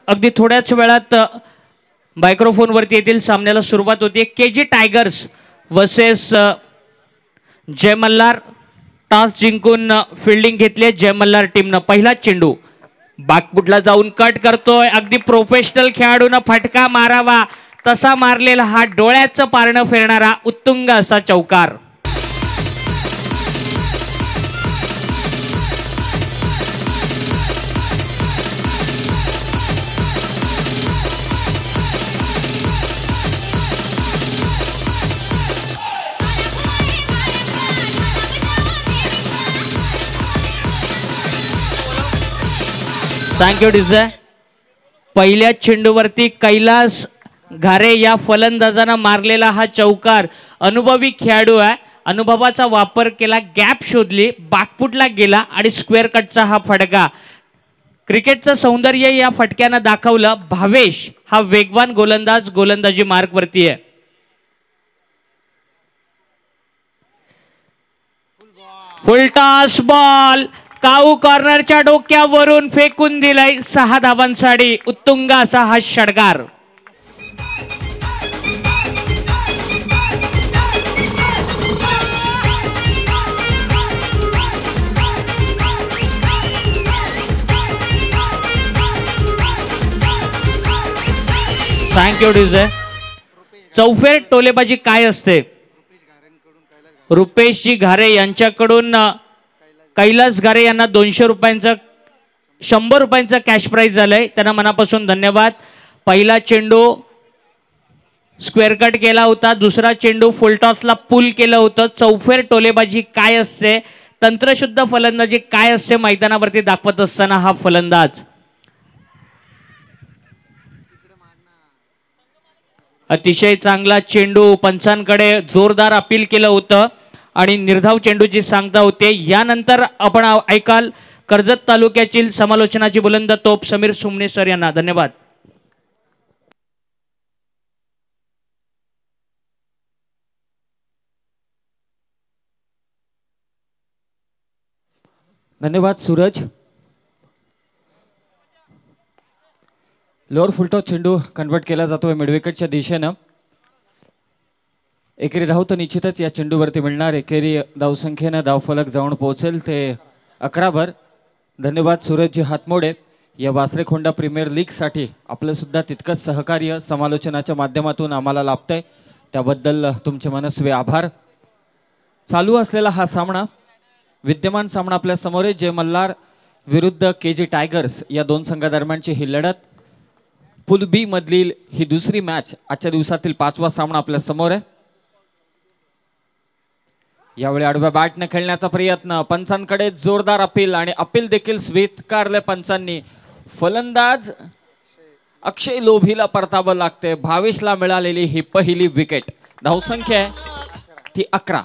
अगदी थोड्याच वेळात मायक्रोफोन वरती येतील सामन्याला सुरुवात होते। केजी टायगर्स वर्सेस जय मल्हार। टॉस जिंकून फिल्डिंग घेतली जय मल्हार टीमनं। पहिला चेंडू बाकपुटला जाऊन कट करतोय। अगदी प्रोफेशनल खेळाडूनं फटका मारावा तसा मारलेला हा डोळ्याचं पारणं फिरणारा उत्तुंग असा चौकार। Thank you DJ. पहिल्या चेंडूवरती कैलास घारे या फलंदाजानं मारलेला हा चौकार अनुभवी खेळाडू आहे। अनुभवाचा वापर केला, गॅप शोधली, बाकपुटला गेला आणि स्क्वेअर कटचा हा फटका। क्रिकेटचं सौंदर्य या फटक्यानं दाखवलं। भावेश हा वेगवान गोलंदाज गोलंदाजी मार्क वरती आहे। फुल टॉस बॉल काऊ कॉर्नरच्या डोक्यावरून फेकून दिलाय। 6 धावांसाठी उत्तुंग असा हा षटकार। Thank you DJ. चौफेर टोलेबाजी काय असते? रुपेशजी घारे यांच्याकडून कैलास घारे यांना 200 रुपयांचं 100 रुपयांचं कॅश प्राइज झालंय, त्यांना मनापासून धन्यवाद। पहिला चेंडू स्क्वेअर कट केला होता, दुसरा चेंडू फुल टॉसला पुल केलं होतं। चौफेर टोलेबाजी काय असते, तंत्रशुद्ध फलंदाजी काय असते मैदानावरती दाखवत असताना हा फलंदाज अतिशय चांगला चेंडू पंचांकडे जोरदार अपील केलं होतं आणि निर्धाव चेंडूची सांगता होते। यानंतर आपण ऐकाल कर्जत तालुक्यातील समालोचनाची बुलंद तोप समीर सुमने सर यांना धन्यवाद। धन्यवाद सूरज। लोअर फुलटॉस चेंडू कन्वर्ट केला जातोय मिडविकेटच्या दिशेनं। एकेरी धाव तर निश्चितच या चेंडूवरती मिळणार। एकेरी धावसंख्येनं धावफलक जाऊन पोहोचेल ते 11 धन्यवाद सूरजजी हातमोडे। या वासरेखोंडा प्रीमियर लीग साठी आपलं सुद्धा तितकंच सहकार्य समालोचनाच्या माध्यमातून आम्हाला लाभतंय, त्याबद्दल तुमचे मनस्वी आभार। चालू असलेला हा सामना विद्यमान सामना आपल्या समोर आहे। जय मल्हार विरुद्ध केजी टायगर्स या दोन संघादरम्यानची ही लढत। पूल बी मधील ही दुसरी मॅच आजच्या दिवसातील 5वा सामना आपल्या समोर आहे। यावेळी आडव्या बॅटने खेळण्याचा प्रयत्न, पंचांकडे जोरदार अपील आणि अपील देखील स्वीकारले पंचांनी। फलंदाज अक्षय लोभीला परतावं लागते। भावेशला मिळालेली ही पहिली विकेट। धावसंख्या आहे ती 11।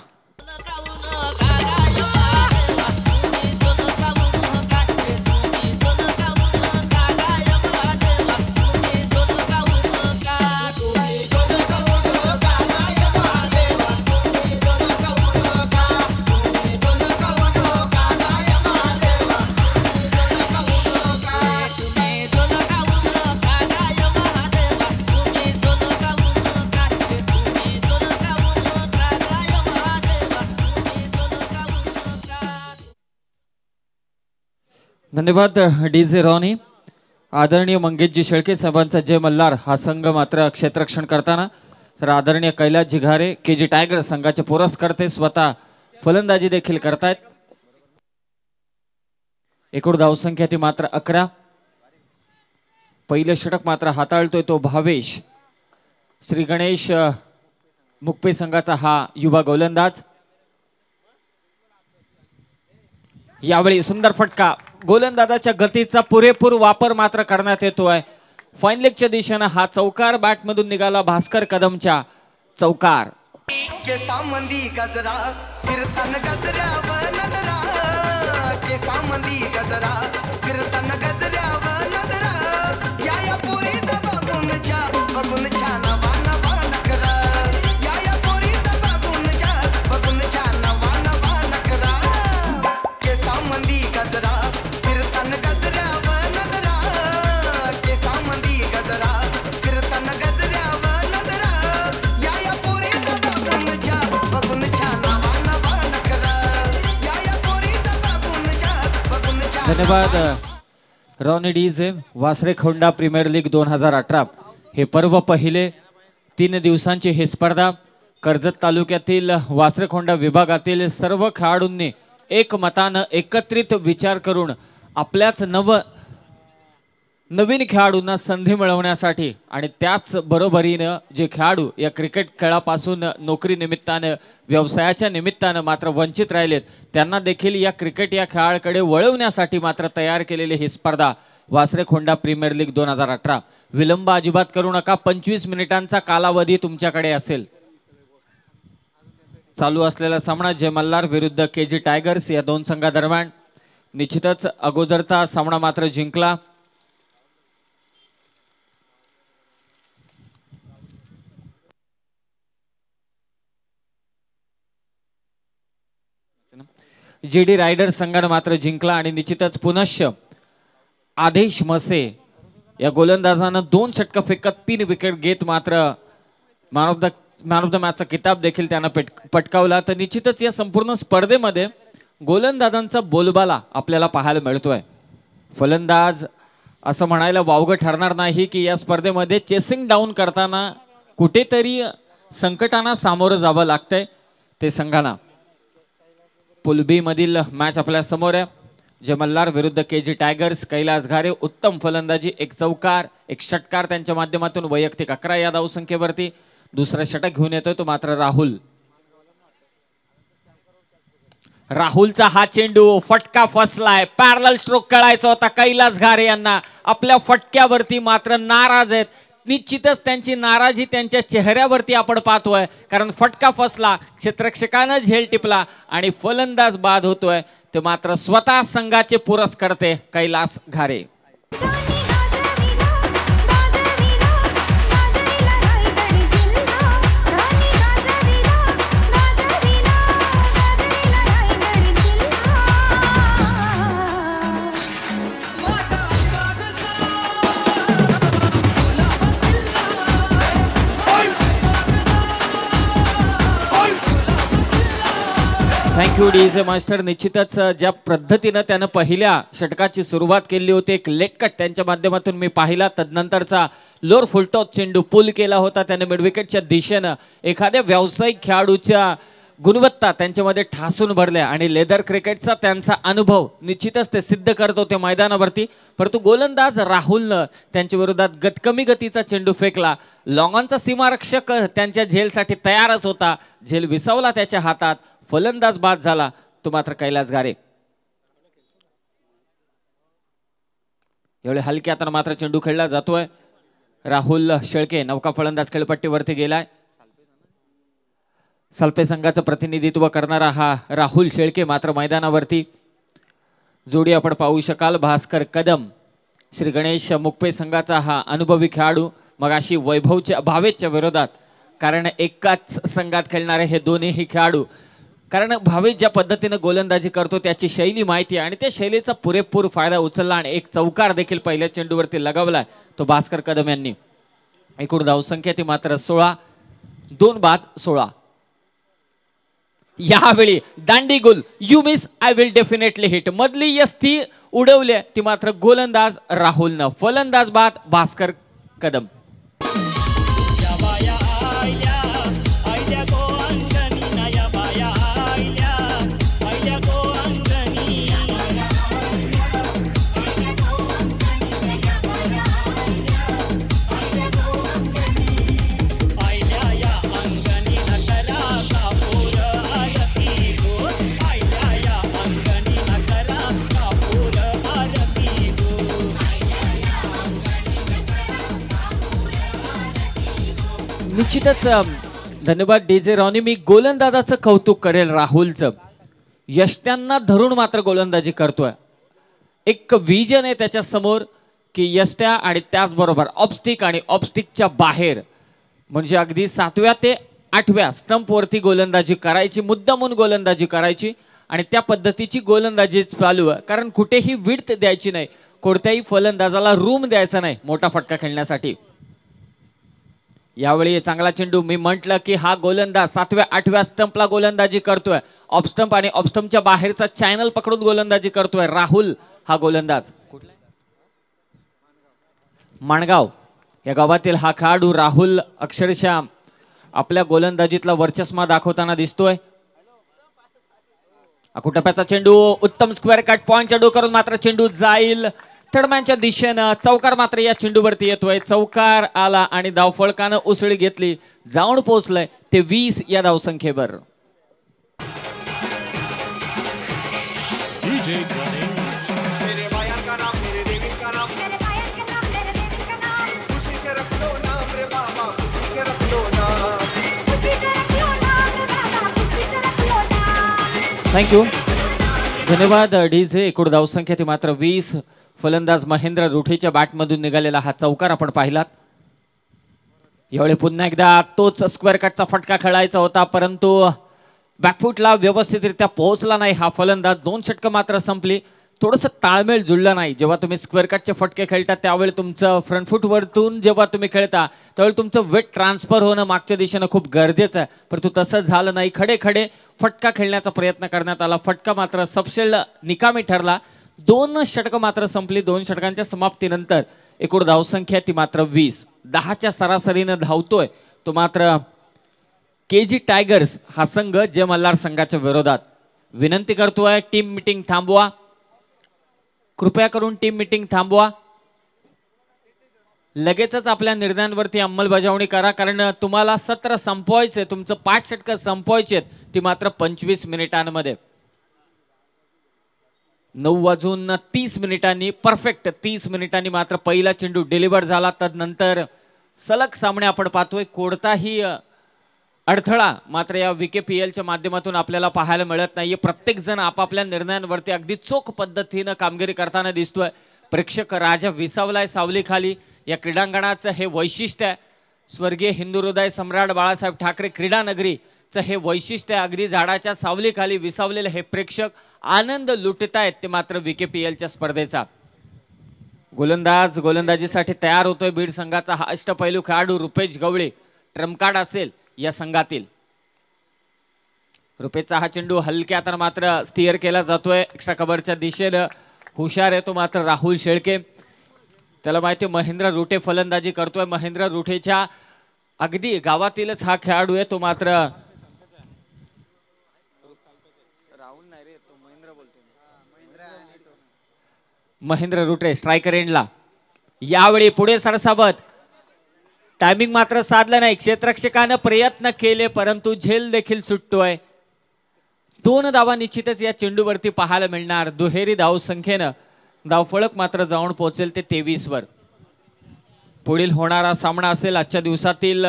धन्यवाद डीजे रॉनी। आदरणीय मंगेशजी शेळके साहेबांचा जय मल्हार हा संघ मात्र क्षेत्ररक्षण करताना, तर आदरणीय कैलासजी घारे केजी टायगर संघाचे पुरस्कर्ते स्वतः फलंदाजी देखील करतायत। एकूण धावसंख्या ती मात्र 11। पहिले षटक मात्र हाताळतोय तो भावेश। श्री गणेश मुक्पे संघाचा हा युवा गोलंदाज। यावेळी सुंदर फटका, गोलंदाजाच्या गतीचा पुरेपूर वापर मात्र करण्यात येतोय। फाईन लेगच्या दिशेने हा चौकार बॅटमधून निघाला भास्कर कदमच्या चौकार। धन्यवाद रॉनी डीजे. वासरेखोंडा प्रीमियर लीग 2018 हे पर्व पहिले 3 दिवसांची ही स्पर्धा कर्जत तालुक्यातील वासरेखोंडा विभागातील सर्व खेळाडूंनी एकमतानं एकत्रित विचार करून आपल्याच नवीन खेळाडूंना संधी मिळवण्यासाठी आणि त्याच बरोबरीनं जे खेळाडू या क्रिकेट खेळापासून नोकरी निमित्तानं व्यवसायाच्या निमित्तानं मात्र वंचित राहिलेत त्यांना देखील या क्रिकेट या खेळाकडे वळवण्यासाठी मात्र तयार केलेली ही स्पर्धा वासरेखोंडा प्रीमियर लीग 2018. विलंब अजिबात करू नका. 25 मिनिटांचा कालावधी तुमच्याकडे असेल. चालू असलेला सामना जय मल्हार विरुद्ध केजी टायगर्स या दोन संघादरम्यान. निश्चितच अगोदरचा सामना मात्र जिंकला जीडी रायडर्स संघाने मात्र जिंकला आणि निश्चितच पुनश्च आदेश मसे या गोलंदाजानं 2 षटक फेकत 3 विकेट घेत मात्र मॅन ऑफ द मॅचचा किताब देखील त्यानं पटकावला. तर निश्चितच या संपूर्ण स्पर्धेमध्ये गोलंदाजांचा बोलबाला आपल्याला पाहायला मिळतोय. फलंदाज असं म्हणायला वावगं ठरणार नाही की या स्पर्धेमध्ये चेसिंग डाऊन करताना कुठेतरी संकटांना सामोरं जावं लागतंय. ते संघांना पूल बी मधील मॅच आपल्या समोर आहे. जय मल्हार विरुद्ध केजी टायगर्स. कैलास घारे उत्तम फलंदाजी, 1 चौकार 1 षटकार त्यांच्या माध्यमातून वैयक्तिक 11 या धावसंख्येवरती. दुसरा षटक घेऊन येतोय तो मात्र राहुलचा हा चेंडू फटका फसलाय. पॅरल स्ट्रोक कळायचा होता कैलास घारे यांना. आपल्या फटक्यावरती मात्र नाराज आहेत. निश्चितच त्यांची नाराजी त्यांच्या चेहऱ्यावरती आपण पाहतोय कारण फटका फसला, क्षेत्ररक्षकानं झेल टिपला आणि फलंदाज बाद होतोय. ते मात्र स्वतः संघाचे पुरस्कर्ते Kailas Ghare. Thank you DJ master. निश्चितच ज्या पद्धतीनं त्यानं पहिल्या षटकाची सुरुवात केली होती, एक लेट कट त्यांच्या माध्यमातून मी पाहिला. तदनंतरचा लोअर फुलटॉस चेंडू पुल केला होता त्याने मिडविकेटच्या दिशेनं. एखाद्या व्यावसायिक खेळाडूच्या गुणवत्ता त्यांच्यामध्ये ठासून भरल्या आणि लेदर क्रिकेटचा त्यांचा अनुभव निश्चितच ते सिद्ध करत होते मैदानावरती. परंतु गोलंदाज राहुलनं त्यांच्या विरोधात कमी गतीचा चेंडू फेकला. लॉंगॉनचा सीमारक्षक त्यांच्या झेलसाठी तयारच होता. झेल विसावला त्याच्या हातात. फलंदाज बाद झाला तो मात्र कैलास घारे. एवढे हलके आता मात्र चेंडू खेळला जातोय. राहुल शेळके नौका फलंदाज खेळपट्टीवरती गेलाय. सल्पे संघाचं प्रतिनिधित्व करणारा हा राहुल शेळके मात्र मैदानावरती. जोडी आपण पाहू शकाल भास्कर कदम. श्री गणेश मुक्पे संघाचा हा अनुभवी खेळाडू. मगाशी वैभवच्या भावेच्या विरोधात, कारण एकाच संघात खेळणारे हे दोन्ही खेळाडू. कारण भावेश ज्या पद्धतीने गोलंदाजी करतो त्याची शैली माहिती आहे आणि त्या शैलीचा पुरेपूर फायदा उचलला आणि 1 चौकार देखील पहिल्या चेंडूवरती लगावलाय तो भास्कर कदम यांनी. एकूण धावसंख्या ती मात्र 16. 2 बाद 16. यावेळी दांडी गुल you miss I will definitely hit मधली यस ती उडवली ती मात्र गोलंदाज राहुलनं. फलंदाज बाद भास्कर कदम. निश्चितच धन्यवाद डीजे रॉनी. मी गोलंदाजाचं कौतुक करेल राहुलचं. यष्ट्यांना धरून मात्र गोलंदाजी करतोय. एक विजन आहे त्याच्या समोर की यष्ट्या आणि त्याचबरोबर ऑफस्टिक आणि ऑफस्टिकच्या बाहेर म्हणजे अगदी 7व्या ते 8व्या स्टंपवरती गोलंदाजी करायची, मुद्दामून गोलंदाजी करायची आणि त्या पद्धतीची गोलंदाजी चालू आहे. कारण कुठेही विड्थ द्यायची नाही, कोणत्याही फलंदाजाला रूम द्यायचा नाही मोठा फटका खेळण्यासाठी. यावेळी चांगला चेंडू. मी म्हटलं की हा गोलंदाज 7व्या 8व्या स्टंपला गोलंदाजी करतोय. ऑफ स्टंप आणि ऑफ स्टंपच्या बाहेरचा चॅनल पकडून गोलंदाजी करतोय राहुल हा गोलंदाज. माणगाव या गावातील हा खेळाडू राहुल अक्षरशः आपल्या गोलंदाजीतला वर्चस्व दाखवताना दिसतोय. अकुटप्याचा चेंडू उत्तम स्क्वेअर कट पॉइंटच्या डोक्यावरून मात्र चेंडू जाईल थर्डमॅनच्या दिशेनं. चौकार मात्र या चेंडूवरती येतोय. चौकार आला आणि धावफलकानं उसळी घेतली. जाऊन पोहोचलंय ते 20 या धावसंख्येवर. थँक्यू धन्यवाद डीजे. एकूण धावसंख्या ती मात्र 20. फलंदाज महेंद्र रुठेच्या बॅटमधून निघालेला हा चौकार आपण पाहिलात. यावेळी पुन्हा एकदा तोच स्क्वेअर कटचा फटका खेळायचा होता परंतु बॅकफुटला व्यवस्थितरित्या पोहोचला नाही हा फलंदाज. 2 षटकं मात्र संपली. थोडंसं ताळमेळ जुळलं नाही. जेव्हा तुम्ही स्क्वेअर कटचे फटके खेळता त्यावेळी तुमचं फ्रंट फूट वरतून जेव्हा तुम्ही खेळता त्यावेळी तुमचं वेट ट्रान्सफर होणं मागच्या दिशेनं खूप गरजेचं आहे परंतु तसं झालं नाही. खडे खडे फटका खेळण्याचा प्रयत्न करण्यात आला. फटका मात्र सपशेल निकामी ठरला. 2 षटकं मात्र संपली. 2 षटकांच्या समाप्तीनंतर एकूण धावसंख्या ती मात्र 20. 10च्या सरासरीनं धावतोय तो मात्र केजी टायगर्स हा संघ जय मल्हार संघाच्या विरोधात. विनंती करतोय टीम मीटिंग थांबवा. कृपया करून टीम मीटिंग थांबवा. लगेचच आपल्या निर्णयांवरती अंमलबजावणी करा कारण तुम्हाला सत्र संपवायचे. तुमचं 5 षटकं संपवायचे ती मात्र 25 मिनिटांमध्ये. 9:30 परफेक्ट 30 मिनिटांनी मात्र पहिला चेंडू डिलिव्हर झाला. तदनंतर सलग सामने आपण पाहतोय. कोणताही अडथळा मात्र या VKPLच्या माध्यमातून आपल्याला पाहायला मिळत नाहीये. प्रत्येक जण आपापल्या निर्णयांवरती अगदी चोख पद्धतीनं कामगिरी करताना दिसतोय. प्रेक्षक राजा विसावलाय सावलीखाली. या क्रीडांगणाचं हे वैशिष्ट्य आहे. स्वर्गीय हिंदू हृदय सम्राट बाळासाहेब ठाकरे क्रीडा नगरीचं हे वैशिष्ट्य आहे. अगदी झाडाच्या सावलीखाली विसावलेले हे प्रेक्षक आनंद लुटतायत ते मात्र VKPLच्या स्पर्धेचा. गोलंदाजीसाठी तयार होतोय बीड संघाचा हा अष्टपैलू खेळाडू रुपेश गवळे. ट्रम्पकार्ड असेल या संघातील. रुपेशचा हा चेंडू हलक्या तर मात्र स्टिअर केला जातोय एक्स्ट्रा कव्हरच्या दिशेनं. हुशार आहे तो मात्र राहुल शेळके. त्याला माहिती महेंद्र रुठे फलंदाजी करतोय. महेंद्र रुठेच्या अगदी गावातीलच हा खेळाडू आहे तो मात्र महेंद्र रुठे स्ट्रायकर एंडला. यावेळी पुढे सरसावत टायमिंग मात्र साधलं नाही. क्षेत्ररक्षकानं प्रयत्न केले परंतु झेल देखील सुटतोय. 2 धावा निश्चितच या चेंडूवरती पाहायला मिळणार. दुहेरी धावसंख्येनं धावफलक मात्र जाऊन पोहोचेल ते 23 वर. पुढील होणारा सामना असेल आजच्या दिवसातील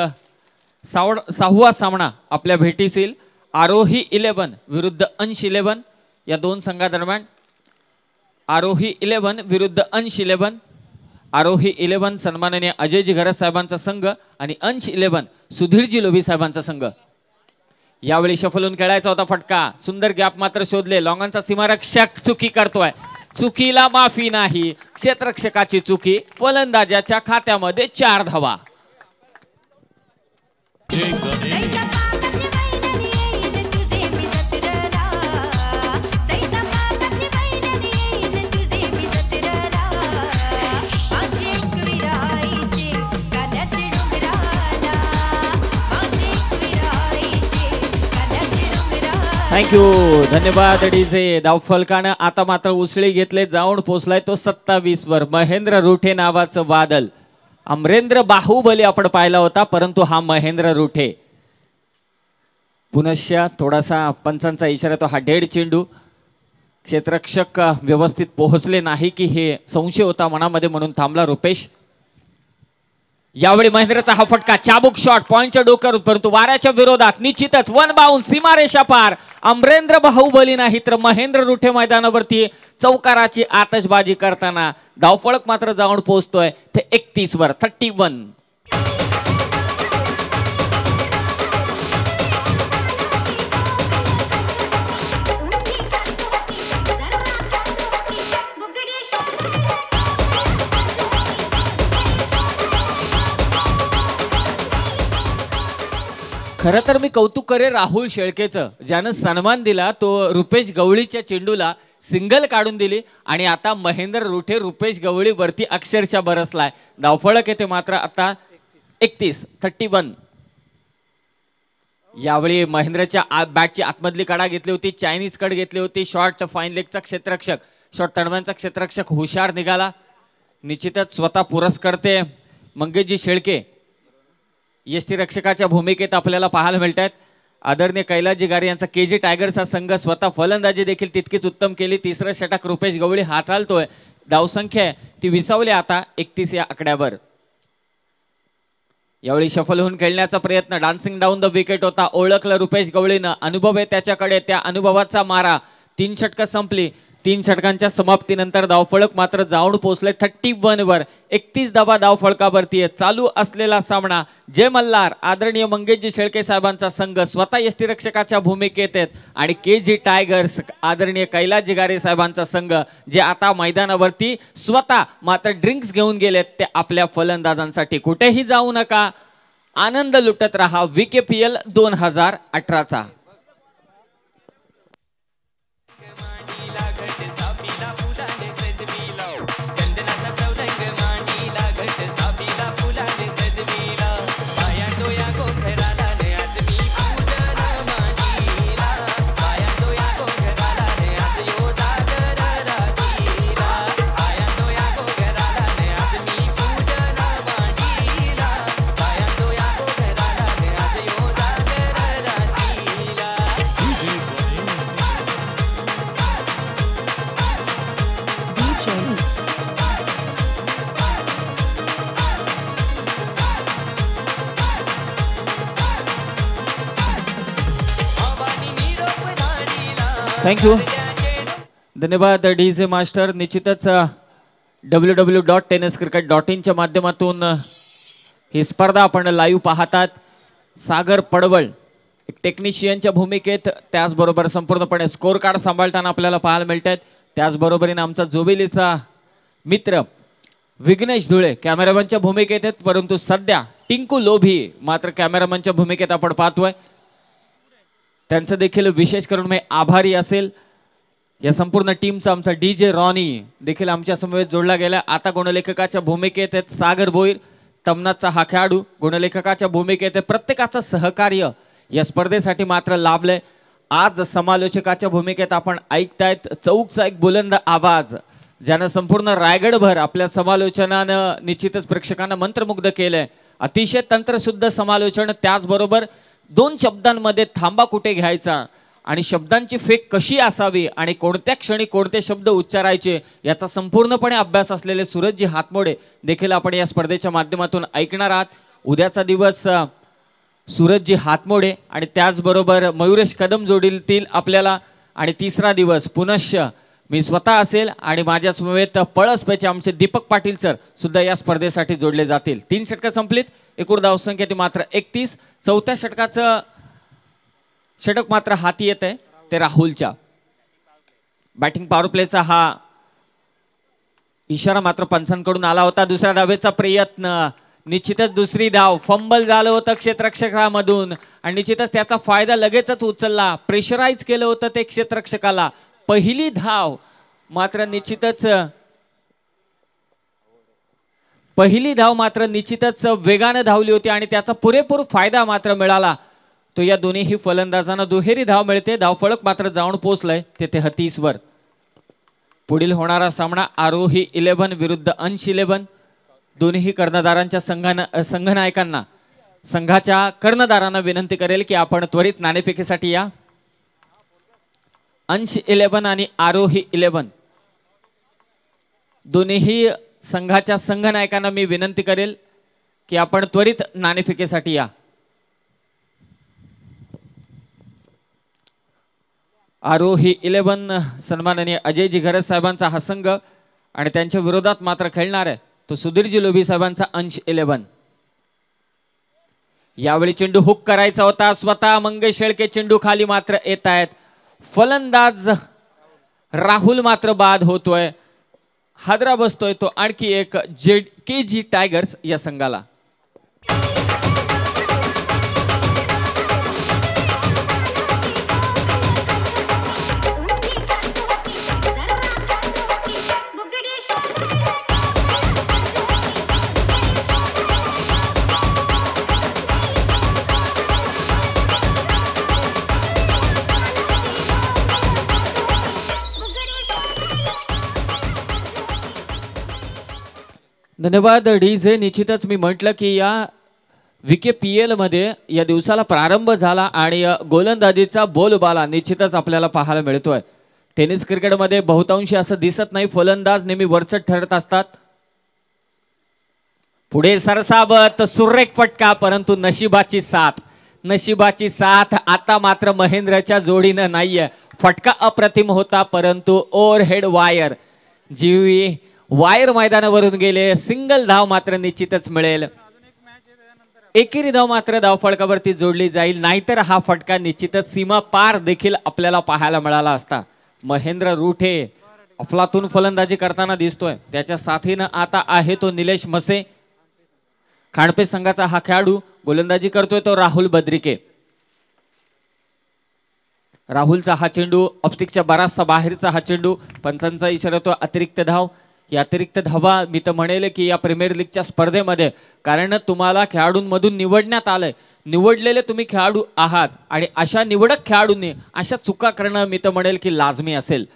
6वा सामना आपल्या भेटीस येईल. आरोही 11 विरुद्ध अंश 11 या 2 संघादरम्यान. आरोही 11 विरुद्ध अंश 11. आरोही 11 सन्माननीय अजयजी घरत साहेबांचा संघ आणि अंश 11 सुधीरजी लोभी साहेबांचा संघ. यावेळी शफलून खेळायचा होता फटका. सुंदर गॅप मात्र शोधले. लॉंगांचा सीमारक्षक चुकी करतोय. चुकीला माफी नाही. क्षेत्ररक्षकाची चुकी. फलंदाजाच्या खात्यामध्ये 4 धावा. थँक्यू धन्यवाद डीजे. धावफलकानं आता मात्र उसळी घेतले. जाऊन पोचलाय तो 27 वर. महेंद्र रुठे नावाचं वादळ. अमरेंद्र बाहुबली आपण पाहिला होता परंतु हा महेंद्र रुठे. पुनश्च थोडासा पंचांचा इशारा तो हा डेड चेंडू. क्षेत्ररक्षक व्यवस्थित पोहोचले नाही की हे संशय होता मनामध्ये म्हणून थांबला रुपेश. यावेळी महेंद्रचा हा फटका चाबूक शॉट पॉइंटच्या डोक्यावर परंतु वाऱ्याच्या विरोधात निश्चितच 1 बाउन्स सीमारेषा पार. अमरेंद्र बाहुबली नाही तर महेंद्र रुठे मैदानावरती चौकाराची आतषबाजी करताना धावफलक मात्र जाऊन पोहोचतोय ते 31 वर 31. खरं तर मी कौतुक करेन राहुल शेळकेचं, ज्यानं सन्मान दिला तो रुपेश गवळीच्या चेंडूला सिंगल काढून दिली आणि आता महेंद्र रुठे रुपेश गवळी वरती अक्षरशः बरसलाय. धावफलक येते मात्र आता 31. यावेळी महेंद्रच्या बॅटची आतमधली कडा घेतली होती, चायनीज कड घेतली होती. शॉर्ट फाईन लेगचा क्षेत्ररक्षक, शॉर्ट तडव्यांचा क्षेत्ररक्षक हुशार निघाला. निश्चितच स्वतः पुरस्कर्ते मंगेशजी शेळके यष्टी रक्षकाच्या भूमिकेत आपल्याला पाहायला मिळत आहेत. आदरणीय कैलासजी गारे यांचा केजी टायगर्सचा संघ स्वतः फलंदाजी देखील तितकीच उत्तम केली. तिसरं षटक रुपेश गवळी हाताळतोय. धावसंख्या ती विसावली आता 31 या आकड्यावर. यावेळी शफल होऊन खेळण्याचा प्रयत्न, डान्सिंग डाऊन द विकेट होता. ओळखलं रुपेश गवळीनं, अनुभव आहे त्याच्याकडे, त्या अनुभवाचा मारा. 3 षटकं संपली. 3 षटकांच्या समाप्तीनंतर धावफलक मात्र जाऊन पोहोचले 31 वर. 31 धावा धावफलकावरती आहे. चालू असलेला सामना जय मल्हार आदरणीय मंगेशजी शेळके साहेबांचा संघ स्वतः यष्टीरक्षकाच्या भूमिकेत आहेत आणि केजी टायगर्स आदरणीय कैलासजी गारे साहेबांचा संघ जे आता मैदानावरती स्वतः मात्र ड्रिंक्स घेऊन गेलेत ते आपल्या फलंदाजांसाठी. कुठेही जाऊ नका, आनंद लुटत रहा. VKPL 2018चा थँक्यू. धन्यवाद डीजे मास्टर. निश्चितच www.tenniscricket.in च्या माध्यमातून ही स्पर्धा आपण लाईव्ह पाहतात. सागर पडवळ एक टेक्निशियनच्या भूमिकेत, त्याचबरोबर संपूर्णपणे स्कोर कार्ड सांभाळताना आपल्याला पाहायला मिळत आहेत. त्याचबरोबरीने आमचा जोबिलीचा मित्र विघ्नेश धुळे कॅमेरामॅनच्या भूमिकेत आहेत, परंतु सध्या टिंकू लोभी मात्र कॅमेरामॅनच्या भूमिकेत आपण पाहतोय. त्यांचं देखील विशेष करून मी आभारी असेल. या संपूर्ण टीमचा आमचा DJ रॉनी देखील आमच्या समवेत जोडला गेला. आता गुणलेखकाच्या भूमिकेत आहेत सागर भोईर, तमनाचा हा खेळाडू गुणलेखकाच्या भूमिकेत आहे. प्रत्येकाचं सहकार्य या स्पर्धेसाठी मात्र लाभलंय. आज समालोचकाच्या भूमिकेत आपण ऐकतायत चौकचा एक बुलंद आवाज, ज्यानं संपूर्ण रायगडभर आपल्या समालोचनानं निश्चितच प्रेक्षकांना मंत्रमुग्ध केलंय. अतिशय तंत्रशुद्ध समालोचन, त्याचबरोबर 2 शब्दांमध्ये थांबा कुठे घ्यायचा आणि शब्दांची फेक कशी असावी आणि कोणत्या क्षणी कोणते शब्द उच्चारायचे याचा संपूर्णपणे अभ्यास असलेले सूरजजी हातमोडे देखील आपण या स्पर्धेच्या माध्यमातून ऐकणार आहात. उद्याचा दिवस सूरजजी हातमोडे आणि त्याचबरोबर मयुरेश कदम जोडीतील आपल्याला, आणि तिसरा दिवस पुनश्च मी स्वतः असेल आणि माझ्या समवेत पळसपेचे आमचे दीपक पाटील सर सुद्धा या स्पर्धेसाठी जोडले जातील. 3 षटकं संपलीत. एकूण धावसंख्या ती मात्र 31. 4थ्या षटकाचं षटक मात्र हाती येत आहे ते राहुलच्या. बॅटिंग पॉवर प्लेचा हा इशारा मात्र पंचांकडून आला होता. दुसऱ्या धावेचा प्रयत्न, निश्चितच दुसरी धाव. फंबल झालं होतं क्षेत्ररक्षकामधून आणि निश्चितच त्याचा फायदा लगेचच उचलला. प्रेशराईज केलं होतं ते क्षेत्ररक्षकाला. पहिली धाव मात्र निश्चितच वेगाने धावली होती आणि त्याचा पुरेपूर फायदा मात्र मिळाला. तो या दोन्ही फलंदाजांना दुहेरी धाव मिळते. धावफलक मात्र जाऊन पोहोचलंय ते 33 वर. पुढील होणारा सामना आरोही 11 विरुद्ध अंश 11. दोन्ही कर्णधारांच्या संघनायकांना संघाच्या कर्णधारांना विनंती करेल की आपण त्वरित नाणेफेकीसाठी या. अंश 11 आणि आरोही 11 दोन्ही संघाच्या संघनायकांना मी विनंती करेल की आपण त्वरित नाणेफेकीसाठी या. आरोही 11 सन्माननीय अजयजी घरत साहेबांचा हा संघ आणि त्यांच्या विरोधात मात्र खेळणार आहे तो सुधीरजी लोभी साहेबांचा अंश 11. यावेळी चेंडू हुक करायचा होता. स्वतः मंगेश शेळके चेंडू खाली मात्र येत आहेत. फलंदाज राहुल मात्र बाद होतोय. हादरा बसतोय तो आणखी एक KG टायगर्स या संघाला. धन्यवाद डीजे. निश्चितच मी म्हटलं की या VKPL मध्ये या दिवसाला प्रारंभ झाला आणि गोलंदाजीचा बोलबाला निश्चितच आपल्याला पाहायला मिळतोय. टेनिस क्रिकेटमध्ये बहुतांशी असं दिसत नाही, फलंदाज नेहमी वरचढ ठरत असतात. पुढे सरसावत सुरेख फटका, परंतु नशिबाची साथ आता मात्र महेंद्रच्या जोडीनं नाहीये. फटका अप्रतिम होता, परंतु ओव्हरहेड वायर जी वायर मैदानावरून गेले. सिंगल धाव मात्र निश्चितच मिळेल. एकेरी धाव मात्र धावफलकावरती जोडली जाईल, नाहीतर हा फटका निश्चितच सीमा पार देखील आपल्याला पाहायला मिळाला असता. महेंद्र रुठे अफलातून फलंदाजी करताना दिसतोय. त्याच्या साथीनं आता आहे तो निलेश मसे. खांडपे संघाचा हा खेळाडू गोलंदाजी करतोय तो राहुल बद्रिके. राहुलचा हा चेंडू ऑफस्टिकच्या बराचसा बाहेरचा हा चेंडू. पंचांचा इशारा तो अतिरिक्त धाव. या अतिरिक्त धावा मी तर म्हणेल की या प्रीमियर लीगच्या स्पर्धेमध्ये, कारण तुम्हाला खेळाडूंमधून निवडण्यात आलंय, निवडलेले तुम्ही खेळाडू आहात आणि अशा निवडक खेळाडूंनी अशा चुका करणं मी तर म्हणेल की लाजमी असेल.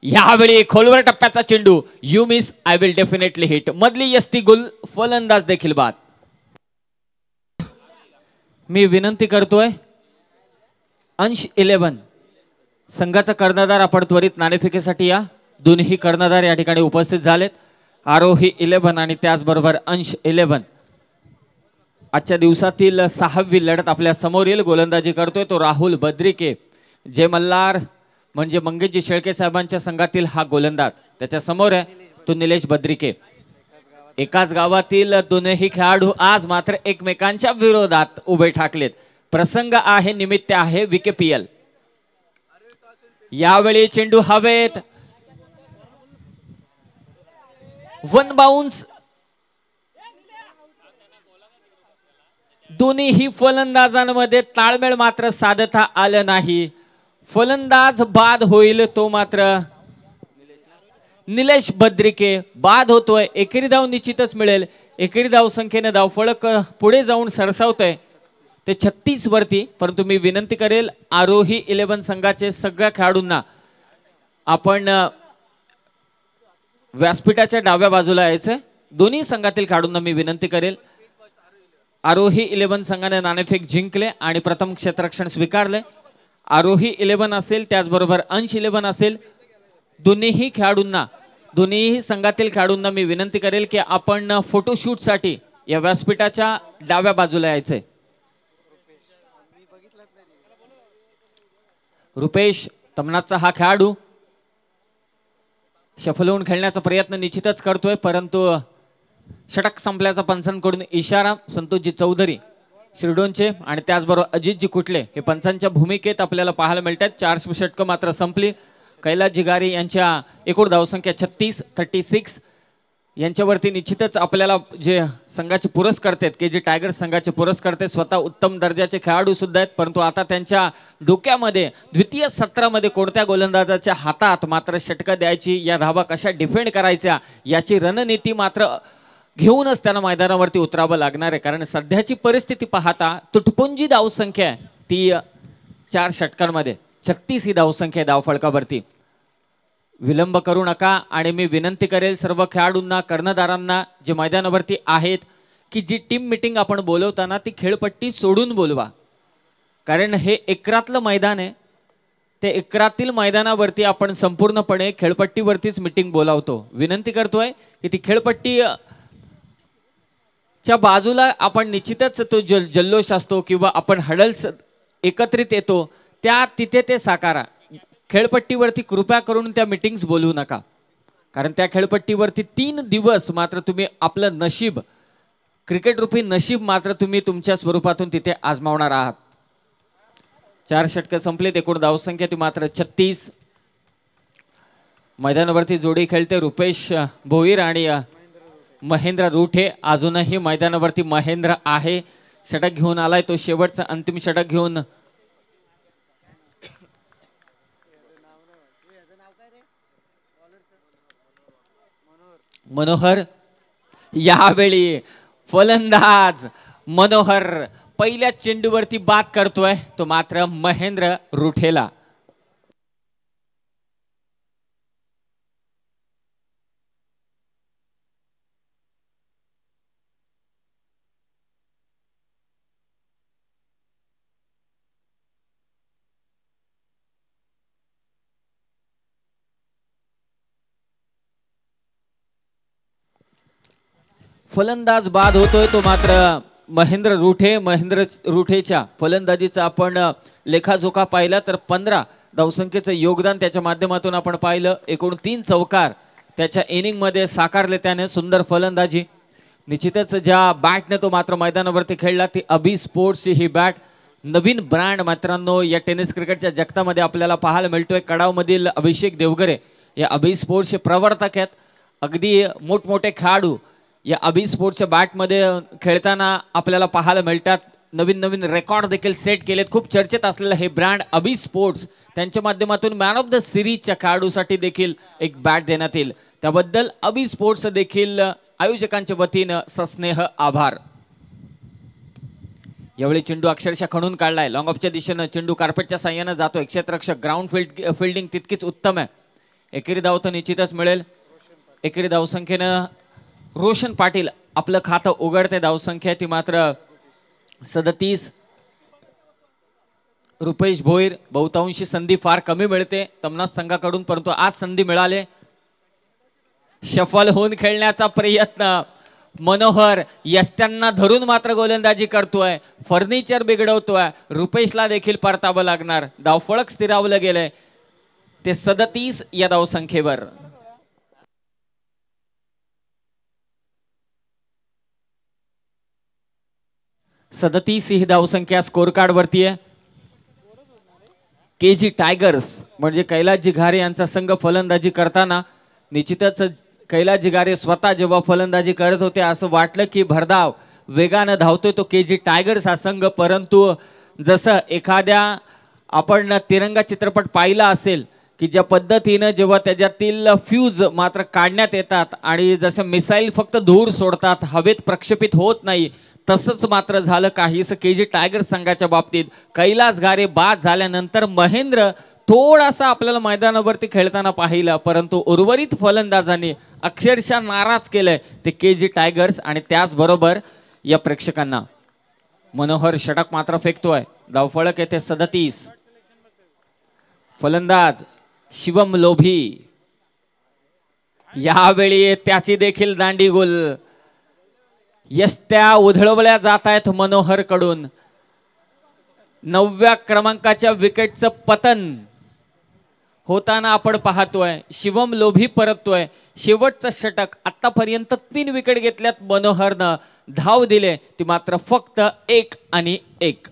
यावेळी खोलवर टप्प्याचा चेंडू. You miss I will definitely hit. मधली यष्टी गुल, फलंदाज देखील बाद. मी विनंती करतोय अंश 11 संघाचा कर्णधार आपण त्वरित नाणेफेकीसाठी या. दोन्ही कर्णधार या ठिकाणी उपस्थित झालेत. आरोही 11 आणि त्याचबरोबर अंश 11. आजच्या दिवसातील 6वी लढत आपल्या समोर येईल. गोलंदाजी करतोय तो राहुल बद्रिके. जे मल्हार म्हणजे मंगेशजी शेळके साहेबांच्या संघातील हा गोलंदाज. त्याच्या समोर आहे तो निलेश बद्रिके. एकाच गावातील दोन्ही खेळाडू आज मात्र एकमेकांच्या विरोधात उभे ठाकलेत. प्रसंग आहे, निमित्त आहे VKPL. यावेळी चेंडू हवेत. One bounce. दोन्ही फलंदाजांमध्ये ताळमेळ मात्र साधता आलं नाही. फलंदाज बाद होईल तो मात्र निलेश बद्रिके बाद होतोय. एकेरी धाव निश्चितच मिळेल. एकेरी धाव संख्येने धावफलक पुढे जाऊन सरसावतोय ते 36 वरती. परंतु मी विनंती करेल आरोही 11 संघाचे सगळ्या खेळाडूंना आपण व्यासपीठाच्या डाव्या बाजूला यायचंय. दोन्ही संघातील खेळाडूंना मी विनंती करेल. आरोही 11 संघाने नाणेफेक जिंकले आणि प्रथम क्षेत्ररक्षण स्वीकारले. आरोही 11 असेल, त्याचबरोबर अंश 11 असेल. दोन्ही खेळाडूंना, दोन्ही संघातील खेळाडूंना मी विनंती करेल की आपण फोटोशूट साठी या व्यासपीठाच्या डाव्या बाजूला यायचंय. रुपेश तमनाचा हा खेळाडू शफल होऊन खेळण्याचा प्रयत्न निश्चितच करतोय, परंतु षटक संपल्याचा पंचांकडून इशारा. संतोषजी चौधरी शिरडोनचे आणि त्याचबरोबर अजितजी कुटले हे पंचांच्या भूमिकेत आपल्याला पाहायला मिळतात. 4 षटकं मात्र संपली. कैलास जिगारी यांच्या एकूण धावसंख्या 36 यांच्यावरती निश्चितच आपल्याला जे संघाचे पुरस्कर्ते आहेत, जे टायगर संघाचे पुरस्कर्ते स्वतः उत्तम दर्जाचे खेळाडू सुद्धा आहेत, परंतु आता त्यांच्या डोक्यामध्ये द्वितीय सत्रामध्ये कोणत्या गोलंदाजाच्या हातात मात्र षटकं द्यायची, या धावा कशा डिफेंड करायच्या याची रणनीती मात्र घेऊनच त्यांना मैदानावरती उतरावं लागणार आहे. कारण सध्याची परिस्थिती पाहता तुटपुंजी धावसंख्या आहे ती 4 षटकांमध्ये 36 ही धावसंख्या आहे धावफलकावरती. विलंब करू नका आणि मी विनंती करेल सर्व खेळाडूंना, कर्णधारांना जे मैदानावरती आहेत की जी टीम मीटिंग आपण बोलवताना ती खेळपट्टी सोडून बोलवा. कारण हे एकरातलं मैदान आहे. ते एकरातील मैदानावरती आपण संपूर्णपणे खेळपट्टीवरतीच मीटिंग बोलावतो. विनंती करतोय की ती खेळपट्टी च्या बाजूला आपण निश्चितच तो जल्लोष असतो किंवा आपण हडल्स एकत्रित येतो त्या तिथे ते साकारा. खेळपट्टीवरती कृपया करून त्या मीटिंग्स बोलवू नका. कारण त्या खेळपट्टीवरती 3 दिवस मात्र तुम्ही आपलं नशीब, क्रिकेट रूपी नशीब मात्र तुम्ही तुमच्या स्वरूपातून तिथे आजमावणार आहात. 4 षटकं संपलेत. एकूण धावसंख्या ती मात्र 36. मैदानावरती जोडी खेळते रुपेश भोईर आणि महेंद्र रुठे. अजूनही मैदानावरती महेंद्र आहे. षटक घेऊन आलाय तो, शेवटचा अंतिम षटक घेऊन. मनोहर यावेळी फलंदाज मनोहर पहिल्या चेंडूवरती बाद करतोय तो मात्र महेंद्र रुठेला. फलंदाज बाद होतोय तो मात्र महेंद्र रुठे. महेंद्र रुठेच्या फलंदाजीचा आपण लेखाजोखा पाहिला तर 15 धावसंख्येचं योगदान त्याच्या माध्यमातून आपण पाहिलं. एकूण 3 चौकार त्याच्या इनिंग मध्ये साकारले त्याने. सुंदर फलंदाजी. निश्चितच ज्या बॅटने तो मात्र मैदानावरती खेळला ती अभि स्पोर्ट्सची ही बॅट. नवीन ब्रँड मित्रांनो या टेनिस क्रिकेटच्या जगतामध्ये आपल्याला पाहायला मिळतोय. कडावमधील अभिषेक देवगरे या अभि स्पोर्ट्सचे प्रवर्तक आहेत. अगदी मोठमोठे खेळाडू या अभि स्पोर्ट्सच्या बॅटमध्ये खेळताना आपल्याला पाहायला मिळतात. नवीन नवीन रेकॉर्ड देखील सेट केलेत. खूप चर्चेत असलेलं हे ब्रँड अभि स्पोर्ट्स त्यांच्या माध्यमातून मॅन ऑफ द सिरीजच्या खेळाडूसाठी देखील एक बॅट देण्यात येईल. त्याबद्दल अभि स्पोर्ट्स देखील आयोजकांच्या वतीनं सस्नेह आभार. यावेळी चेंडू अक्षरशः खणून काढलाय. लॉंग ऑफच्या दिशेनं चेंडू कार्पेटच्या साह्यानं जातोय. क्षेत्ररक्षक ग्राउंड फिल्डिंग तितकीच उत्तम आहे. एकेरी धाव तर निश्चितच मिळेल. एकेरी धावसंख्येनं रोशन पाटील आपलं खातं उघडते. धावसंख्या ती मात्र 37. रुपेश भोईर बहुतांशी संधी फार कमी मिळते तमनाथ संघाकडून, परंतु आज संधी मिळाले. शफल होऊन खेळण्याचा प्रयत्न. मनोहर यष्ट्यांना धरून मात्र गोलंदाजी करतोय. फर्निचर बिघडवतोय. रुपेशला देखील परतावं लागणार. धावफळक स्थिरावलं गेलंय ते 37 या धावसंख्येवर. ही धावसंख्या स्कोर कार्ड वरती आहे. केजी टायगर्स म्हणजे कैलासजी घारे यांचा संघ फलंदाजी करताना निश्चितच कैलासजी घारे स्वतः जेव्हा फलंदाजी करत होते असं वाटलं की भरधाव वेगानं धावतोय तो केजी टायगर्स हा संघ. परंतु जसं एखाद्या आपण तिरंगा चित्रपट पाहिला असेल की ज्या पद्धतीनं जेव्हा त्याच्यातील फ्यूज मात्र काढण्यात येतात आणि जसं मिसाईल फक्त धूर सोडतात, हवेत प्रक्षेपित होत नाही, तसंच मात्र झालं काहीसं केजी टायगर्स संघाच्या बाबतीत. कैलास घारे बाद झाल्यानंतर महेंद्र थोडासा आपल्याला मैदानावरती खेळताना पाहिलं, परंतु उर्वरित फलंदाजांनी अक्षरशः नाराज केलंय ते केजी टायगर्स आणि त्याचबरोबर या प्रेक्षकांना. मनोहर षटक मात्र फेकतोय. धावफळक येते 37. फलंदाज शिवम लोभी. यावेळी त्याची देखील दांडी गोल. यष्ट्या उधळवल्या जात आहेत मनोहर कडून. 9व्या क्रमांकाच्या विकेटचं पतन होताना आपण पाहतोय. शिवम लोभी परततोय. शेवटचं षटक. आतापर्यंत 3 विकेट घेतल्यात मनोहरनं. धाव दिले ती मात्र फक्त 1 आणि 1.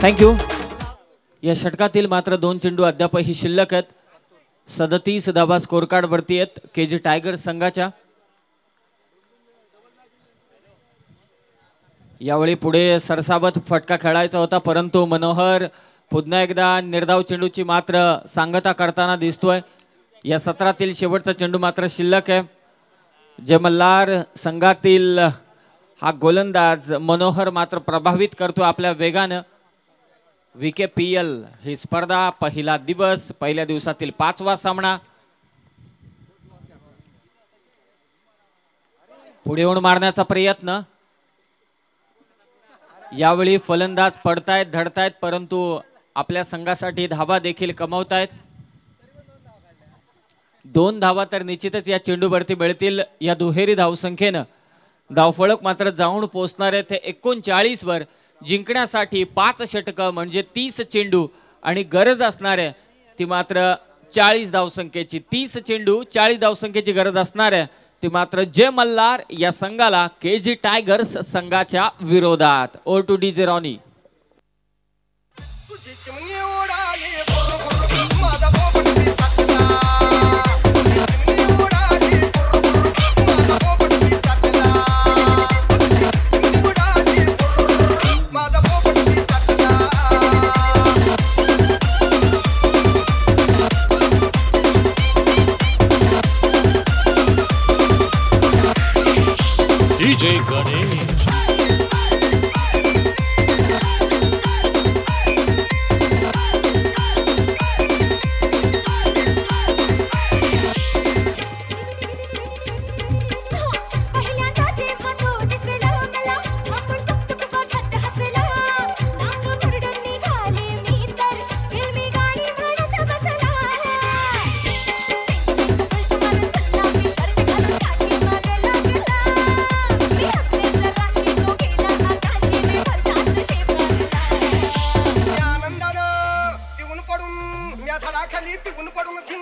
थँक्यू. या षटकातील मात्र 2 चेंडू अद्यापही शिल्लक आहेत. 37 धावा स्कोर कार्ड वरती आहेत केजी टायगर्स संघाच्या. यावेळी पुढे सरसावत फटका खेळायचा होता, परंतु मनोहर पुन्हा एकदा निर्धाव चेंडूची मात्र सांगता करताना दिसतोय. या सत्रातील शेवटचा चेंडू मात्र शिल्लक आहे. जे मल्हार संघातील हा गोलंदाज मनोहर मात्र प्रभावित करतो आपल्या वेगानं. VKPL ही स्पर्धा पहिला दिवस, पहिल्या दिवसातील 5वा सामना. पुढे येऊन मारण्याचा प्रयत्न. यावेळी फलंदाज पडतायत, धडतायत, परंतु आपल्या संघासाठी धावा देखील कमवतायत. 2 धावा तर निश्चितच या चेंडूवरती मिळतील. या दुहेरी धावसंख्येनं धावफळक मात्र जाऊन पोहोचणार आहे ते 39 वर. जिंकण्यासाठी 5 षटकं म्हणजे 30 चेंडू आणि गरज असणार आहे ती मात्र 40 धावसंख्येची. 30 चेंडू 40 धावसंख्येची गरज असणार आहे ती मात्र जय मल्हार या संघाला केजी टायगर्स संघाच्या विरोधात. Oh to DJ Ronnie. DJ Ganesh.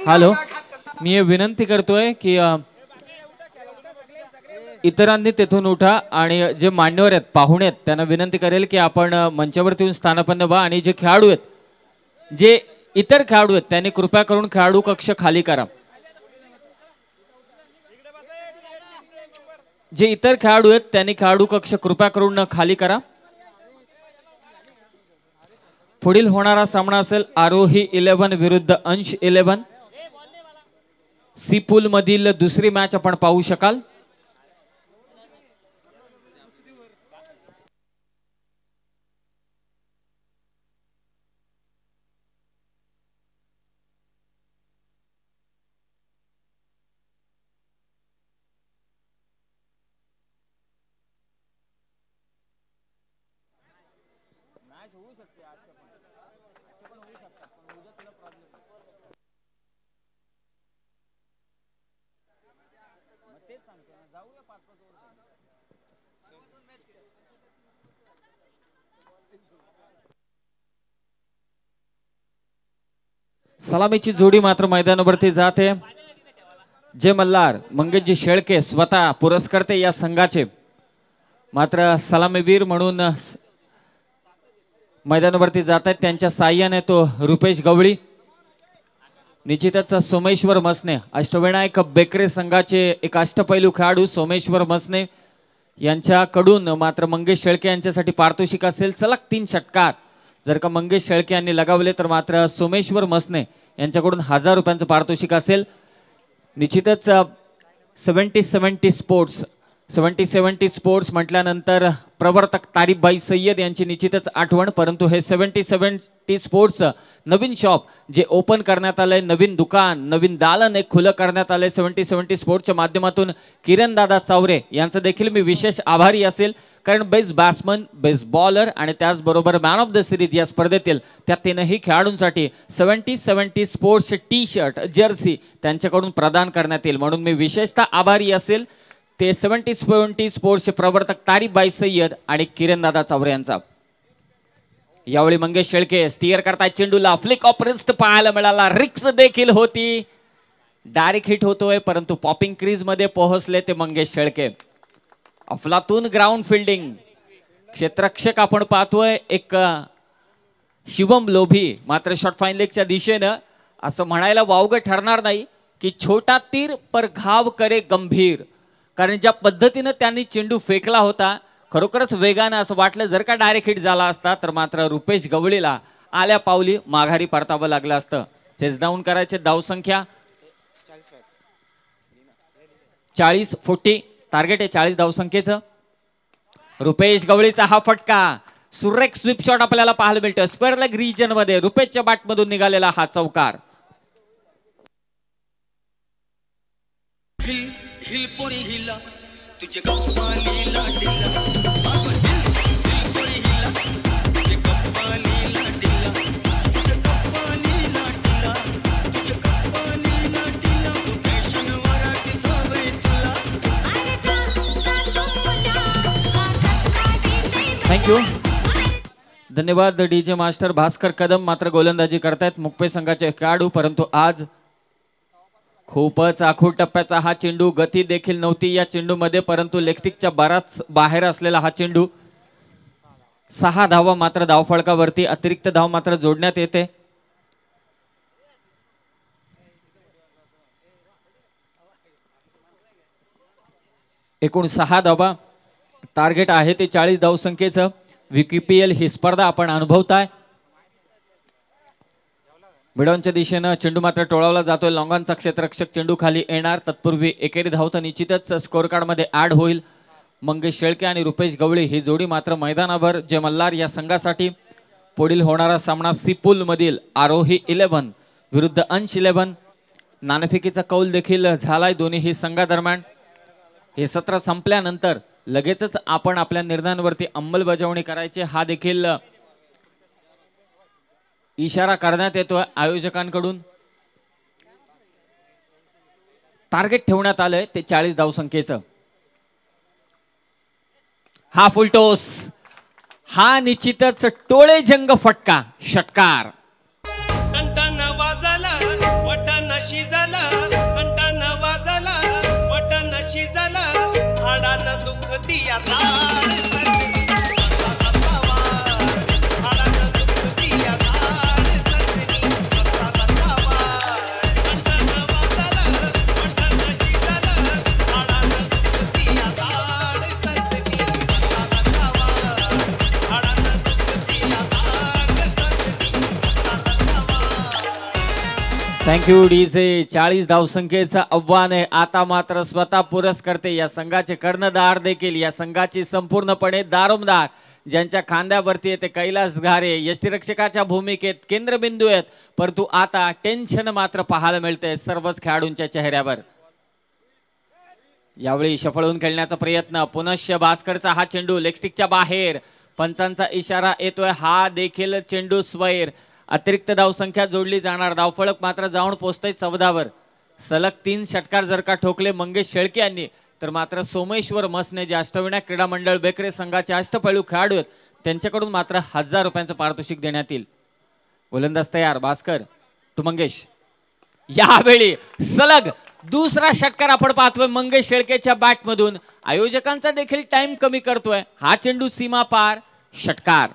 Hello, मी हे विनंती करतोय की इतरांनी तेथून उठा आणि जे मान्यवर आहेत, पाहुणे आहेत, त्यांना विनंती करेल की आपण मंचावरती येऊन स्थानापन्न व्हा आणि जे खेळाडू आहेत, जे इतर खेळाडू आहेत, त्यांनी कृपया करून खेळाडू कक्ष खाली करा. जे इतर खेळाडू आहेत त्यांनी खेळाडू कक्ष कृपया करून खाली करा. पुढील होणारा सामना असेल आरोही 11 विरुद्ध अंश 11. सी पूल मधील दुसरी मॅच आपण पाहू शकाल. सलामीची जोडी मात्र मैदानावरती जाते. जे मल्हार मंगेशजी शेळके स्वतः पुरस्कर्ते या संघाचे मात्र सलामीवीर म्हणून मैदानावरती जात आहेत. त्यांच्या साह्याने तो रुपेश गवळी, निश्चितच सोमेश्वर मसने अष्टविनायक बेकरे संघाचे एक अष्टपैलू खेळाडू सोमेश्वर मसने यांच्याकडून मात्र मंगेश शेळके यांच्यासाठी पारितोषिक असेल सलग 3 षटकार. जर का मंगेश शेळके यांनी लगावले तर मात्र सोमेश्वर मसने यांच्याकडून 1000 रुपयांचं पारितोषिक असेल. निश्चितच 70-70 स्पोर्ट्स म्हटल्यानंतर प्रवर्तक तारिफभाई सय्यद यांची निश्चितच आठवण. परंतु हे 70-70 स्पोर्ट्स नवीन शॉप जे ओपन करण्यात आलंय, नवीन दुकान, नवीन दालन एक खुलं करण्यात आलंय 70-70 स्पोर्ट्सच्या माध्यमातून किरण दादा चावरे यांचं देखील मी विशेष आभारी असेल. कारण बेस्ट बॅट्समन, बेस्ट बॉलर आणि त्याचबरोबर मॅन ऑफ द सिरीज या स्पर्धेतील त्या 3ही खेळाडूंसाठी 70-70 स्पोर्ट्स टी शर्ट जर्सी त्यांच्याकडून प्रदान करण्यात येईल. म्हणून मी विशेषतः आभारी असेल ते 70-70 स्पोर्ट्सचे प्रवर्तक तारिफभाई सय्यद आणि किरण दादा चावरे यांचा. यावेळी मंगेश शेळके स्टीअर करताय चेंडूला, फ्लिक ऑफ रिस्ट पाहायला मिळाला, रिक्स देखील होती, डायरेक्ट हिट होतोय परंतु पॉपिंग क्रीज मध्ये पोहोचले ते मंगेश शेळके. अफलातून ग्राउंड फिल्डिंग, क्षेत्ररक्षक आपण पाहतोय एक शिवम लोभी, मात्र शॉर्ट फाईन लेगच्या दिशेनं असं म्हणायला वावगं ठरणार नाही की छोटा तीर पर घाव करे गंभीर. कारण ज्या पद्धतीनं त्यांनी चेंडू फेकला होता खरोखरच वेगानं असं वाटलं जर का डायरेक्ट हिट झाला असता तर मात्र रुपेश गवळीला आल्या पावली माघारी परतावं लागलं असतं. चेस डाऊन करायचे, धावसंख्या 40-40 टार्गेट आहे 40 धावसंख्येचं. रुपेश गवळीचा हा फटका, सुरेख स्वीप शॉट आपल्याला पाहायला मिळतो स्क्वेअर लेग रिजन मध्ये. रुपेशच्या बॅट मधून निघालेला हा चौकार. हिल पोरी हिला तुझे गप्पा लीला डिल्ला, तुझे गप्पा लीला डिल्ला, तुझे गप्पा लीला डिल्ला, तुझे गप्पा लीला डिल्ला, तू फॅशन वराती सवय तुला. थँक्यू, धन्यवाद. डीजे मास्टर भास्कर कदम मात्र गोलंदाजी करतायत मुक्पे संघाचे खेळाडू. परंतु आज खूपच आखूड टप्प्याचा हा चेंडू, गती देखील नव्हती या चेंडू मध्ये परंतु लेगस्टिकच्या बराच बाहेर असलेला हा चेंडू. 6 धावा मात्र धावफळकावरती, अतिरिक्त धाव मात्र जोडण्यात येते. एकूण 6 धावा, टार्गेट आहे ते 40 धावसंख्येचं. विकीपीएल ही स्पर्धा आपण अनुभवताय. मिडॉनच्या दिशेनं चेंडू मात्र टोळावला जातोय. लॉंगॉनचा क्षेत्ररक्षक चेंडू खाली येणार, तत्पूर्वी एकेरी धाव तर निश्चितच स्कोर कार्ड मध्ये ऍड होईल. मंगेश शेळके आणि रुपेश गवळी ही जोडी मात्र मैदानावर जे मल्हार या संघासाठी. पुढील होणारा सामना सीपूल मधील आरोही 11 विरुद्ध अंश 11. नाणेफेकीचा कौल देखील झालाय दोन्ही संघादरम्यान. हे सत्र संपल्यानंतर लगेचच आपण आपल्या निर्णयांवरती अंमलबजावणी करायची हा देखील इशारा करण्यात येतोय आयोजकांकडून. टार्गेट ठेवण्यात आलंय ते 40 धावसंख्येचं. हा फुलटोस, हा निश्चितच टोळे जंग फटका, षटकार. टन वाजला वटानाशी थँक्यू डीजे. 40 धावसंख्येचं आव्हान आहे. आता मात्र स्वतः पुरस्कर्ते या संघाचे कर्णधार देखील या संघाची संपूर्णपणे दारोमदार ज्यांच्या खांद्यावरती येते कैलास घारे यष्टीरक्षकाच्या भूमिकेत केंद्रबिंदू आहेत. परंतु आता टेन्शन मात्र पाहायला मिळते सर्वच खेळाडूंच्या चेहऱ्यावर. यावेळी शफळून खेळण्याचा प्रयत्न पुनश्च भास्करचा हा चेंडू लेगस्टिकच्या बाहेर. पंचांचा इशारा येतोय. हा देखील चेंडू स्वैर. अतिरिक्त धावसंख्या जोडली जाणार. धावफलक मात्र जाऊन पोहोचतोय 14 वर. सलग 3 षटकार जर का ठोकले मंगेश शेळके यांनी तर मात्र सोमेश्वर मसने जे अष्टविनायक क्रीडा मंडळ बेकरे संघाचे अष्टपैलू खेळाडू आहेत त्यांच्याकडून मात्र 1000 रुपयांचं पारितोषिक देण्यात येईल. गोलंदाज तयार. भास्कर टू मंगेश. यावेळी सलग दुसरा षटकार आपण पाहतोय मंगेश शेळकेच्या बॅट मधून. आयोजकांचा देखील टाइम कमी करतोय. हा चेंडू सीमा पार. षटकार.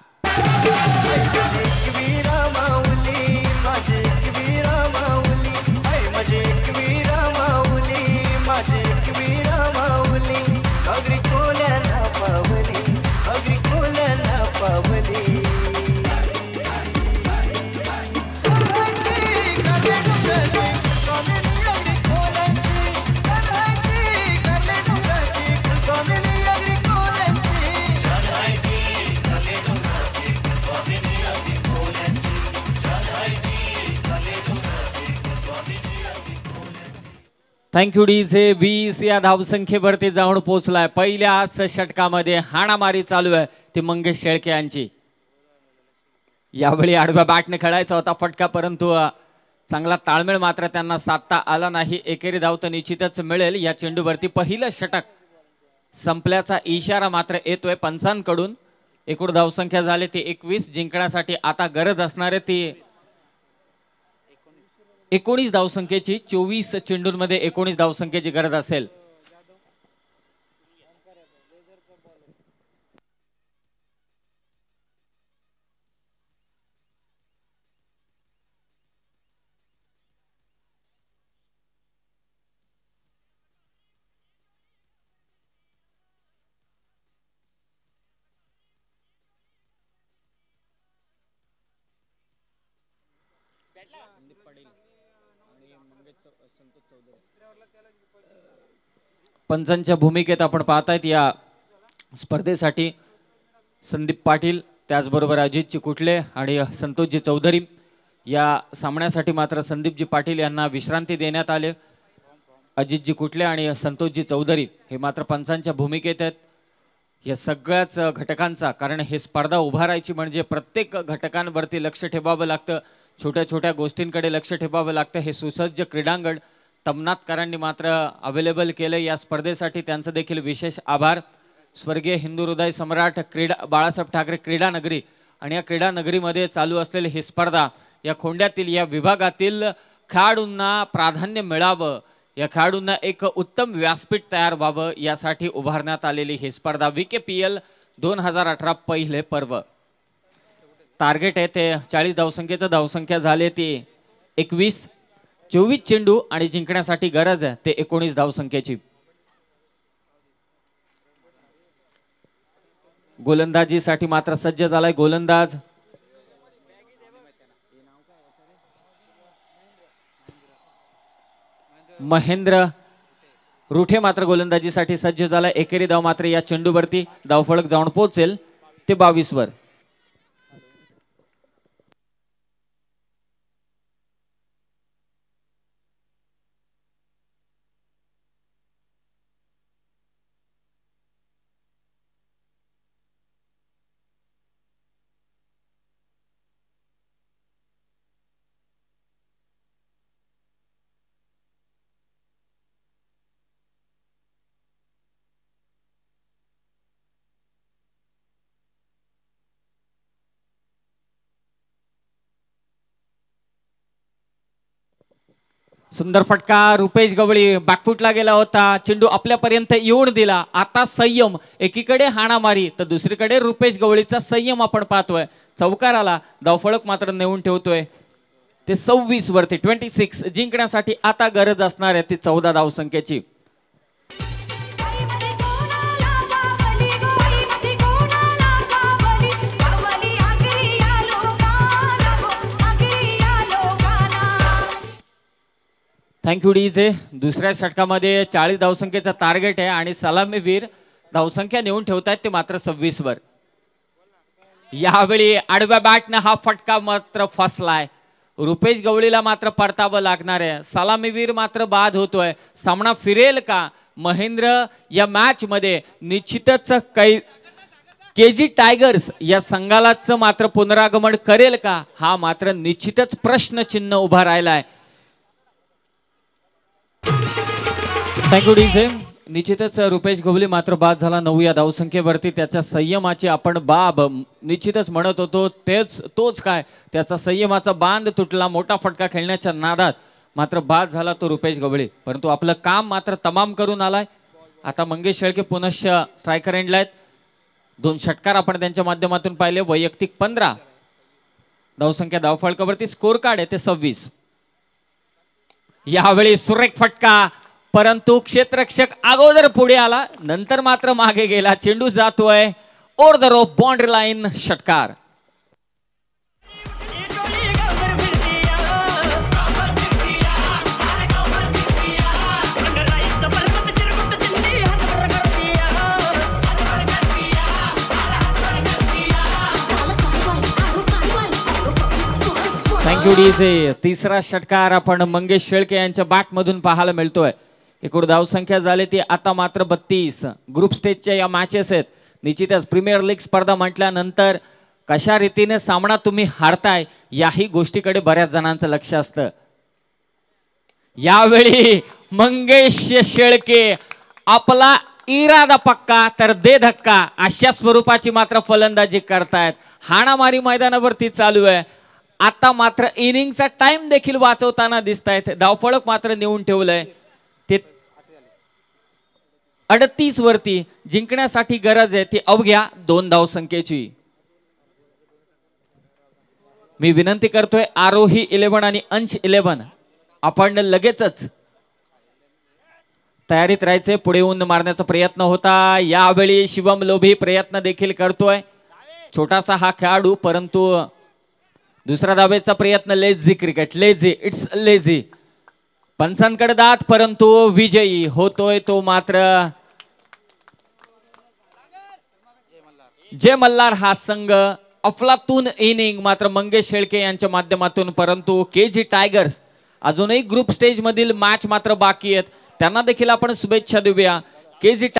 Thank you DJ. 20 या धावसंख्येवरती जाऊन पोहोचलाय. पहिल्याच षटकामध्ये हाणामारी चालू आहे ती मंगेश शेळके यांची. यावेळी आडव्या बॅटने खेळायचा होता फटका परंतु चांगला ताळमेळ मात्र त्यांना साधता आला नाही. एकेरी धाव तर निश्चितच मिळेल. या चेंडूवरती पहिलं षटक संपल्याचा इशारा मात्र येतोय पंचांकडून. एकूण धावसंख्या झाली ती 21. जिंकण्यासाठी आता गरज असणारे ती 19 धावसंख्येची. 24 चेंडूंमध्ये 19 धावसंख्येची गरज असेल. पंचांच्या भूमिकेत आपण पाहतायत या स्पर्धेसाठी संदीप पाटील त्याचबरोबर अजित चिकुटले आणि संतोषजी चौधरी. या सामन्यासाठी मात्र संदीपजी पाटील यांना विश्रांती देण्यात आले. अजितजी कुटले आणि संतोषजी चौधरी हे मात्र पंचांच्या भूमिकेत आहेत. या सगळ्याच घटकांचा कारण हे स्पर्धा उभारायची म्हणजे प्रत्येक घटकांवरती लक्ष ठेवावं लागतं. छोट्या छोट्या गोष्टींकडे लक्ष ठेवावं लागतं. हे सुसज्ज क्रीडांगण तमनाथकरांनी मात्र अवेलेबल केलं या स्पर्धेसाठी. त्यांचं देखील विशेष आभार. स्वर्गीय हिंदू हृदय सम्राट क्रीडा बाळासाहेब ठाकरे क्रीडा नगरी आणि या क्रीडा नगरीमध्ये चालू असलेली ही स्पर्धा या खोंड्यातील या विभागातील खेळाडूंना प्राधान्य मिळावं, या खेळाडूंना एक उत्तम व्यासपीठ तयार व्हावं यासाठी उभारण्यात आलेली ही स्पर्धा VKPL 2018 पहिले पर्व. टार्गेट आहे ते 40 धावसंख्येचं. धावसंख्या झाली ती 21. 24 चेंडू आणि जिंकण्यासाठी गरज आहे ते 19 धावसंख्येची. गोलंदाजीसाठी मात्र सज्ज झालाय गोलंदाज महेंद्र रुठे. मात्र गोलंदाजीसाठी सज्ज झालाय. एकेरी धाव मात्र या चेंडूवरती. धावफलक जाऊन पोहोचेल ते 22 वर. सुंदर फटका. रुपेश गवळी बॅकफुटला गेला होता. चेंडू आपल्यापर्यंत येऊन दिला. आता संयम. एकीकडे हाणामारी तर दुसरीकडे रुपेश गवळीचा संयम आपण पाहतोय. चौकाराला धावफलक मात्र नेऊन ठेवतोय ते 26 वरती. 26 जिंकण्यासाठी आता गरज असणार आहे ती 14 धावसंख्येची. Thank you DJ. दुसऱ्या षटकामध्ये 40 धावसंख्येचा टार्गेट आहे आणि सलामीवीर धावसंख्या नेऊन ठेवतायत ते मात्र 26 वर. यावेळी आडव्या बॅटनं हा फटका मात्र फसलाय. रुपेश गवळीला मात्र परतावं लागणार आहे. सलामीवीर मात्र बाद होतोय. सामना फिरेल का? महेंद्र या मॅच मध्ये निश्चितच केजी टायगर्स या संघालाच मात्र पुनरागमन करेल का? हा मात्र निश्चितच प्रश्नचिन्ह उभा राहिलाय. Thank you DJ. निश्चितच रुपेश गवळी मात्र बाद झाला 9 या धावसंख्येवरती. त्याच्या संयमाची आपण बाब निश्चितच म्हणत होतो, तोच काय त्याचा संयमाचा बांध तुटला. मोठा फटका खेळण्याच्या नादात मात्र बाद झाला तो रुपेश गवळी. परंतु आपलं काम मात्र तमाम करून आलाय. आता मंगेश शेळके पुनश्च स्ट्रायकर एंडला आहेत. 2 षटकार आपण त्यांच्या माध्यमातून पाहिले. वैयक्तिक 15 धावसंख्या धावफलकावरती. स्कोर कार्ड आहे ते 26. यावेळी सुरेख फटका, परंतु क्षेत्ररक्षक अगोदर पुढे आला, नंतर मात्र मागे गेला. चेंडू जातोय over the rope, boundary line, षटकार. Thank you DJ. तिसरा षटकार आपण मंगेश शेळके यांच्या बॅट मधून पाहायला मिळतोय. एकूण धावसंख्या झाली ती आता मात्र 32. ग्रुप स्टेजच्या या मॅचेस आहेत. निश्चितच प्रीमियर लीग स्पर्धा म्हटल्यानंतर कशा रीतीने सामना तुम्ही हारताय याही गोष्टीकडे बऱ्याच जणांचं लक्ष असतं. यावेळी मंगेश शेळके आपला इरादा पक्का तर दे धक्का अशा स्वरूपाची मात्र फलंदाजी करतायत. हाणामारी मैदानावरती चालू आहे. आता मात्र इनिंगचा टाइम देखील वाचवताना दिसतायत. धावफलक मात्र नेऊन ठेवलंय ते 38 वरती. जिंकण्यासाठी गरज आहे ती अवघ्या 2 धावसंख्येची. मी विनंती करतोय आरोही 11 आणि अंश 11 आपण लगेचच तयारीत राहायचे. पुढे येऊन मारण्याचा प्रयत्न होता. यावेळी शिवम लोभी प्रयत्न देखील करतोय. छोटासा हा खेळाडू, परंतु दुसरा धावेचा प्रयत्न. Lazy cricket, lazy, it's lazy. पंचांकडे दात, परंतु विजयी होतोय तो मात्र जय मल्हार हा संघ. अफलातून इनिंग मात्र मंगेश शेळके यांच्या माध्यमातून. परंतु केजी टायगर्स अजूनही ग्रुप स्टेज मधील मॅच मात्र बाकी आहेत. त्यांना देखील आपण शुभेच्छा देऊया. केजी